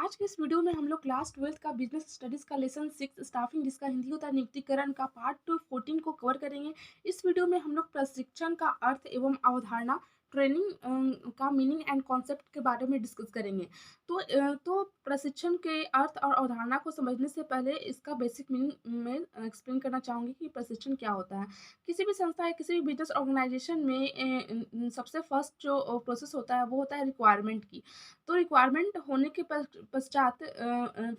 आज के इस वीडियो में हम लोग क्लास 12 का बिजनेस स्टडीज का लेसन 6 स्टाफिंग जिसका हिंदी होता है नियुक्तिकरण का पार्ट 14 को कवर करेंगे। इस वीडियो में हम लोग प्रशिक्षण का अर्थ एवं अवधारणा ट्रेनिंग का मीनिंग एंड कॉन्सेप्ट के बारे में डिस्कस करेंगे। तो प्रशिक्षण के अर्थ और अवधारणा को समझने से पहले इसका बेसिक मीनिंग में एक्सप्लेन करना चाहूँगी कि प्रशिक्षण क्या होता है। किसी भी संस्था या किसी भी बिजनेस ऑर्गेनाइजेशन में सबसे फर्स्ट जो प्रोसेस होता है वो होता है रिक्वायरमेंट की। तो रिक्वायरमेंट होने के पश्चात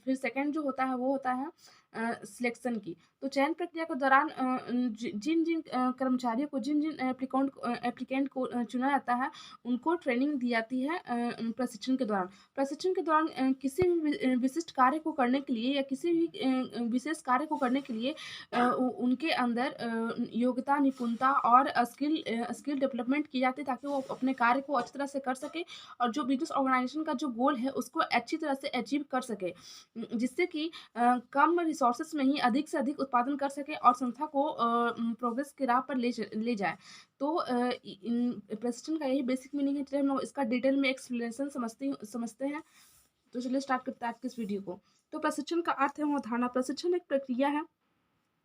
फिर सेकंड जो होता है वो होता है सिलेक्शन की। तो चयन प्रक्रिया के दौरान जिन जिन कर्मचारियों को जिन जिन एप्लीकेंट को चुना जाता है उनको ट्रेनिंग दी जाती है प्रशिक्षण के दौरान। प्रशिक्षण के दौरान किसी भी विशिष्ट कार्य को करने के लिए या किसी भी विशेष कार्य को करने के लिए उनके अंदर योग्यता, निपुणता और स्किल डेवलपमेंट की जाती है ताकि वो अपने कार्य को अच्छी तरह से कर सके और जो बिजनेस ऑर्गेनाइजेशन का जो गोल है उसको अच्छी तरह से अचीव कर सके, जिससे कि कम रिसोर्सेस में ही अधिक से अधिक उत्पादन कर सके और संस्था को प्रोग्रेस की राह पर ले जाए। तो प्रशिक्षण का यही बेसिक मीनिंग है। चलिए हम लोग इसका डिटेल में एक्सप्लेनेशन समझते हैं। तो चलिए स्टार्ट करते हैं आज के इस वीडियो को। तो प्रशिक्षण का अर्थ एवं अवधारणा। प्रशिक्षण एक प्रक्रिया है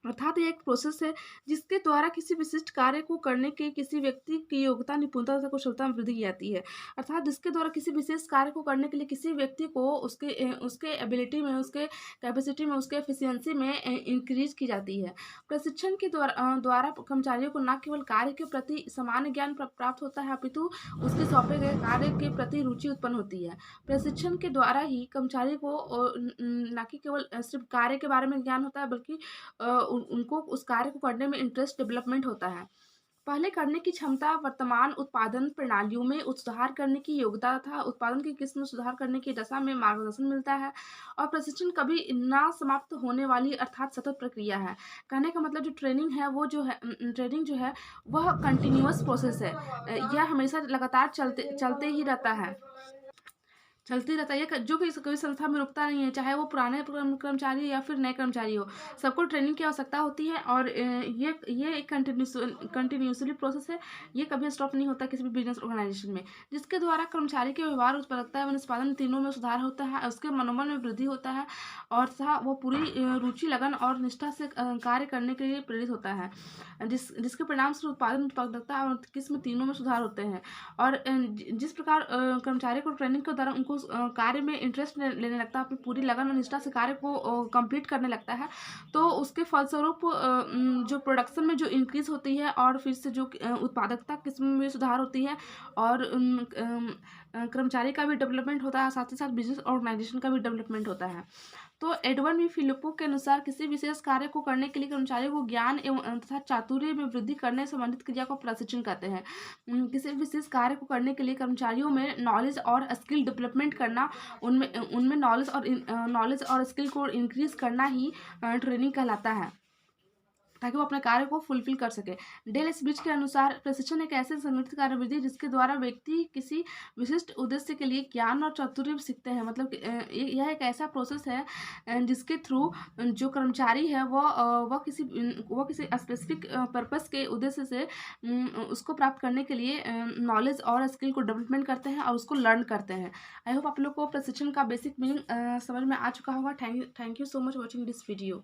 अर्थात ये एक प्रोसेस है जिसके द्वारा किसी विशिष्ट कार्य को करने के किसी व्यक्ति की योग्यता, निपुणता तथा कुशलता में वृद्धि की जाती है। अर्थात जिसके द्वारा किसी विशेष कार्य को करने के लिए किसी व्यक्ति को उसके एबिलिटी में, उसके कैपेसिटी में, उसके एफिशिएंसी में इंक्रीज की जाती है। प्रशिक्षण के द्वारा कर्मचारियों को न केवल कार्य के प्रति सामान्य ज्ञान प्राप्त होता है अपितु उसके सौंपे गए कार्य के प्रति रुचि उत्पन्न होती है। प्रशिक्षण के द्वारा ही कर्मचारी को न कि केवल सिर्फ कार्य के बारे में ज्ञान होता है बल्कि उनको उस कार्य को करने में इंटरेस्ट डेवलपमेंट होता है। पहले करने की क्षमता, वर्तमान उत्पादन प्रणालियों में सुधार करने की योग्यता तथा उत्पादन की किस्म में सुधार करने की दशा में मार्गदर्शन मिलता है। और प्रशिक्षण कभी ना समाप्त होने वाली अर्थात सतत प्रक्रिया है। कहने का मतलब जो ट्रेनिंग है वो जो है ट्रेनिंग जो है वह कंटिन्यूअस प्रोसेस है। यह हमेशा लगातार चलते ही रहता है, चलती रहता है। ये जो कि कोई संस्था में रुकता नहीं है, चाहे वो पुराने कर्मचारी या फिर नए कर्मचारी हो, सबको ट्रेनिंग की आवश्यकता होती है। और ये एक कंटिन्यूसली प्रोसेस है, ये कभी स्टॉप नहीं होता किसी भी बिजनेस ऑर्गेनाइजेशन में, जिसके द्वारा कर्मचारी के व्यवहार, उत्पादकता एवं निष्पादन तीनों में सुधार होता है, उसके मनोबल में वृद्धि होता है और तथा वो पूरी रुचि, लगन और निष्ठा से कार्य करने के लिए प्रेरित होता है, जिसके परिणाम से उत्पादन, उत्पादकता और किस्म तीनों में सुधार होते हैं। और जिस प्रकार कर्मचारी को ट्रेनिंग के दौरान उनको कार्य में इंटरेस्ट लेने लगता है, अपनी पूरी लगन और निष्ठा से कार्य को कंप्लीट करने लगता है, तो उसके फलस्वरूप जो प्रोडक्शन में जो इंक्रीज होती है और फिर से जो उत्पादकता किस्म में सुधार होती है और कर्मचारी का भी डेवलपमेंट होता है, साथ ही साथ बिजनेस ऑर्गेनाइजेशन का भी डेवलपमेंट होता है। तो एडवर्ड वी फिलिपो के अनुसार किसी विशेष कार्य को करने के लिए कर्मचारियों को ज्ञान एवं तथा चातुर्य में वृद्धि करने संबंधित क्रिया को प्रशिक्षण कहते हैं। किसी विशेष कार्य को करने के लिए कर्मचारियों में नॉलेज और स्किल डेवलपमेंट करना, उनमें उनमें नॉलेज और स्किल को इंक्रीज करना ही ट्रेनिंग कहलाता है, ताकि वो अपने कार्य को फुलफिल कर सके। डेल स्पिच के अनुसार प्रशिक्षण एक ऐसे संगठित कार्यविधि जिसके द्वारा व्यक्ति किसी विशिष्ट उद्देश्य के लिए ज्ञान और चातुर्य सीखते हैं। मतलब कि यह एक ऐसा प्रोसेस है जिसके थ्रू जो कर्मचारी है वह किसी स्पेसिफिक पर्पस के उद्देश्य से उसको प्राप्त करने के लिए नॉलेज और स्किल को डेवलपमेंट करते हैं और उसको लर्न करते हैं। आई होप आप लोग को प्रशिक्षण का बेसिक मीनिंग समझ में आ चुका होगा। Thank you so much watching this video.